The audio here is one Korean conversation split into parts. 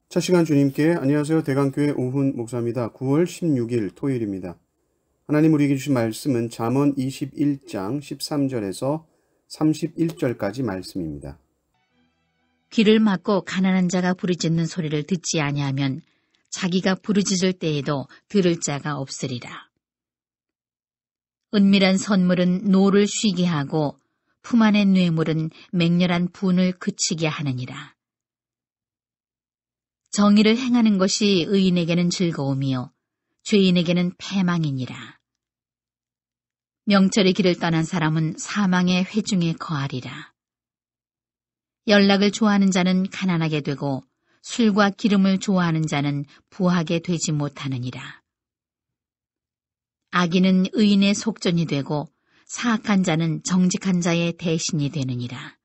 첫 시간 주님께 안녕하세요. 대강교회 오훈 목사입니다. 9월 16일 토요일입니다. 하나님 우리에게 주신 말씀은 잠언 21장 13절에서 31절까지 말씀입니다. 귀를 막고 가난한 자가 부르짖는 소리를 듣지 아니하면 자기가 부르짖을 때에도 들을 자가 없으리라. 은밀한 선물은 노를 쉬게 하고 품 안의 뇌물은 맹렬한 분을 그치게 하느니라. 정의를 행하는 것이 의인에게는 즐거움이요 죄인에게는 패망이니라. 명철의 길을 떠난 사람은 사망의 회중에 거하리라. 연락을 좋아하는 자는 가난하게 되고 술과 기름을 좋아하는 자는 부하게 되지 못하느니라. 악인은 의인의 속전이 되고 사악한 자는 정직한 자의 대신이 되느니라.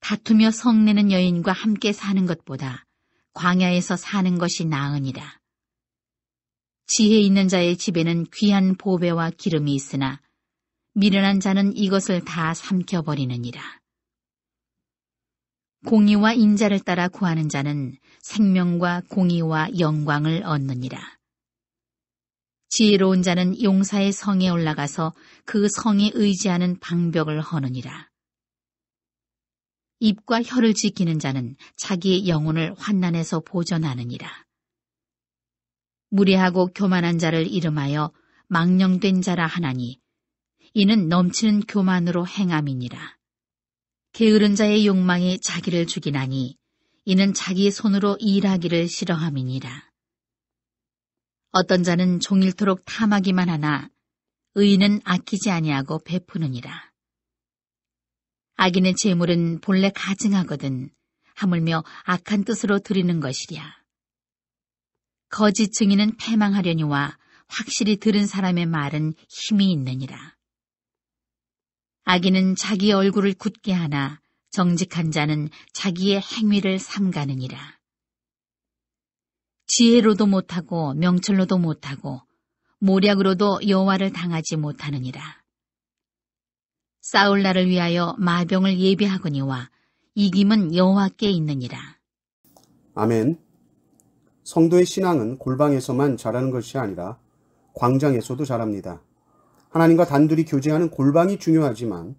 다투며 성내는 여인과 함께 사는 것보다 광야에서 사는 것이 나으니라. 지혜 있는 자의 집에는 귀한 보배와 기름이 있으나 미련한 자는 이것을 다 삼켜버리느니라. 공의와 인자를 따라 구하는 자는 생명과 공의와 영광을 얻느니라. 지혜로운 자는 용사의 성에 올라가서 그 성에 의지하는 방벽을 허느니라. 입과 혀를 지키는 자는 자기의 영혼을 환난에서 보전하느니라. 무례하고 교만한 자를 이름하여 망령된 자라 하나니 이는 넘치는 교만으로 행함이니라. 게으른 자의 욕망이 자기를 죽이나니 이는 자기 손으로 일하기를 싫어함이니라. 어떤 자는 종일토록 탐하기만 하나 의인은 아끼지 아니하고 베푸느니라. 악인의 재물은 본래 가증하거든 하물며 악한 뜻으로 드리는 것이랴. 거짓 증인은 패망하려니와 확실히 들은 사람의 말은 힘이 있느니라. 악인은 자기 얼굴을 굳게 하나 정직한 자는 자기의 행위를 삼가느니라. 지혜로도 못하고 명철로도 못하고 모략으로도 여호와를 당하지 못하느니라. 싸울 날을 위하여 마병을 예비하거니와 이김은 여호와께 있느니라. 아멘. 성도의 신앙은 골방에서만 자라는 것이 아니라 광장에서도 자랍니다. 하나님과 단둘이 교제하는 골방이 중요하지만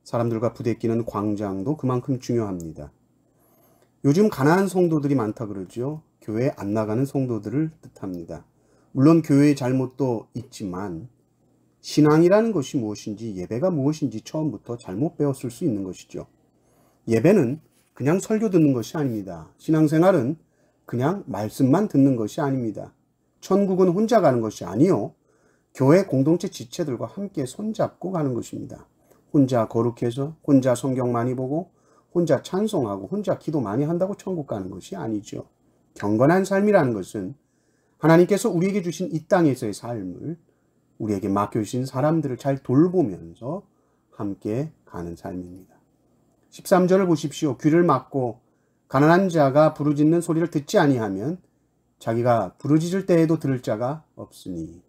사람들과 부대끼는 광장도 그만큼 중요합니다. 요즘 가난한 성도들이 많다 그러죠. 교회에 안 나가는 성도들을 뜻합니다. 물론 교회의 잘못도 있지만 신앙이라는 것이 무엇인지, 예배가 무엇인지 처음부터 잘못 배웠을 수 있는 것이죠. 예배는 그냥 설교 듣는 것이 아닙니다. 신앙생활은 그냥 말씀만 듣는 것이 아닙니다. 천국은 혼자 가는 것이 아니요, 교회 공동체 지체들과 함께 손잡고 가는 것입니다. 혼자 거룩해서, 혼자 성경 많이 보고, 혼자 찬송하고, 혼자 기도 많이 한다고 천국 가는 것이 아니죠. 경건한 삶이라는 것은 하나님께서 우리에게 주신 이 땅에서의 삶을 우리에게 맡겨주신 사람들을 잘 돌보면서 함께 가는 삶입니다. 13절을 보십시오. 귀를 막고 가난한 자가 부르짖는 소리를 듣지 아니하면 자기가 부르짖을 때에도 들을 자가 없으니.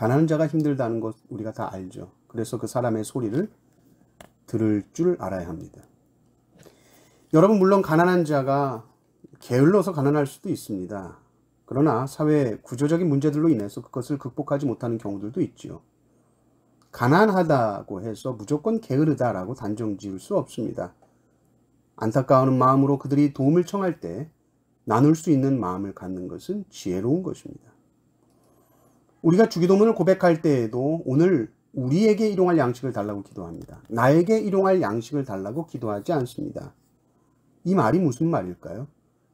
가난한 자가 힘들다는 것 우리가 다 알죠. 그래서 그 사람의 소리를 들을 줄 알아야 합니다. 여러분, 물론 가난한 자가 게을러서 가난할 수도 있습니다. 그러나 사회 구조적인 문제들로 인해서 그것을 극복하지 못하는 경우들도 있죠. 가난하다고 해서 무조건 게으르다라고 단정 지을 수 없습니다. 안타까운 마음으로 그들이 도움을 청할 때 나눌 수 있는 마음을 갖는 것은 지혜로운 것입니다. 우리가 주기도문을 고백할 때에도 오늘 우리에게 일용할 양식을 달라고 기도합니다. 나에게 일용할 양식을 달라고 기도하지 않습니다. 이 말이 무슨 말일까요?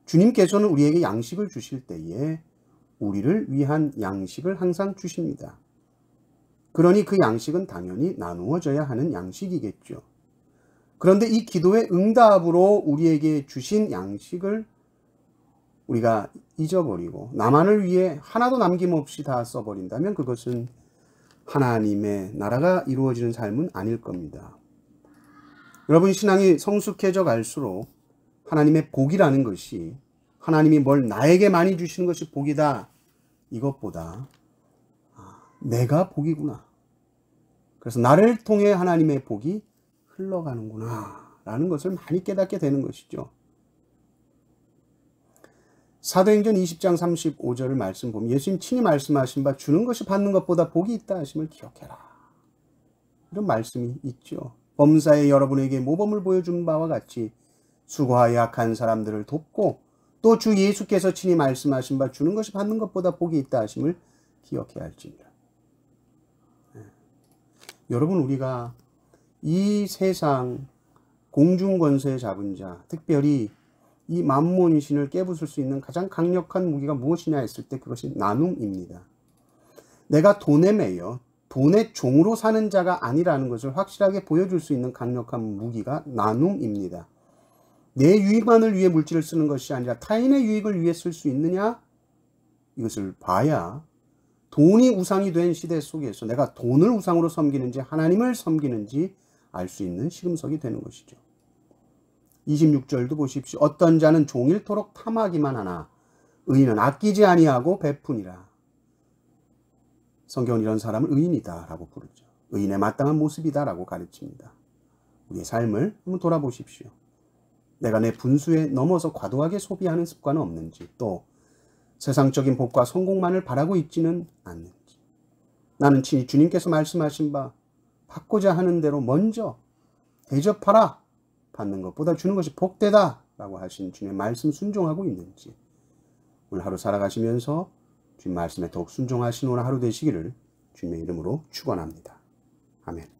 주님께서는 우리에게 양식을 주실 때에 우리를 위한 양식을 항상 주십니다. 그러니 그 양식은 당연히 나누어져야 하는 양식이겠죠. 그런데 이 기도의 응답으로 우리에게 주신 양식을 우리가 잊어버리고 나만을 위해 하나도 남김없이 다 써버린다면 그것은 하나님의 나라가 이루어지는 삶은 아닐 겁니다. 여러분, 신앙이 성숙해져 갈수록 하나님의 복이라는 것이 하나님이 뭘 나에게 많이 주시는 것이 복이다. 이것보다 내가 복이구나. 그래서 나를 통해 하나님의 복이 흘러가는구나 라는 것을 많이 깨닫게 되는 것이죠. 사도행전 20장 35절을 말씀 보면 예수님 친히 말씀하신 바 주는 것이 받는 것보다 복이 있다 하심을 기억해라. 이런 말씀이 있죠. 범사에 여러분에게 모범을 보여준 바와 같이 수고하여 약한 사람들을 돕고 또 주 예수께서 친히 말씀하신 바 주는 것이 받는 것보다 복이 있다 하심을 기억해야 할지니라. 여러분, 우리가 이 세상 공중권세 잡은 자, 특별히 이 만몬의 신을 깨부술 수 있는 가장 강력한 무기가 무엇이냐 했을 때 그것이 나눔입니다. 내가 돈에 매여 돈의 종으로 사는 자가 아니라는 것을 확실하게 보여줄 수 있는 강력한 무기가 나눔입니다. 내 유익만을 위해 물질을 쓰는 것이 아니라 타인의 유익을 위해 쓸 수 있느냐? 이것을 봐야 돈이 우상이 된 시대 속에서 내가 돈을 우상으로 섬기는지 하나님을 섬기는지 알 수 있는 시금석이 되는 것이죠. 26절도 보십시오. 어떤 자는 종일토록 탐하기만 하나 의인은 아끼지 아니하고 베푸니라. 성경은 이런 사람을 의인이다 라고 부르죠. 의인의 마땅한 모습이다 라고 가르칩니다. 우리의 삶을 한번 돌아보십시오. 내가 내 분수에 넘어서 과도하게 소비하는 습관은 없는지, 또 세상적인 복과 성공만을 바라고 있지는 않는지, 나는 친히 주님께서 말씀하신 바 받고자 하는 대로 먼저 대접하라, 받는 것보다 주는 것이 복되다 라고 하신 주님의 말씀 순종하고 있는지, 오늘 하루 살아가시면서 주님 말씀에 더욱 순종하신 오늘 하루 되시기를 주님의 이름으로 축원합니다. 아멘.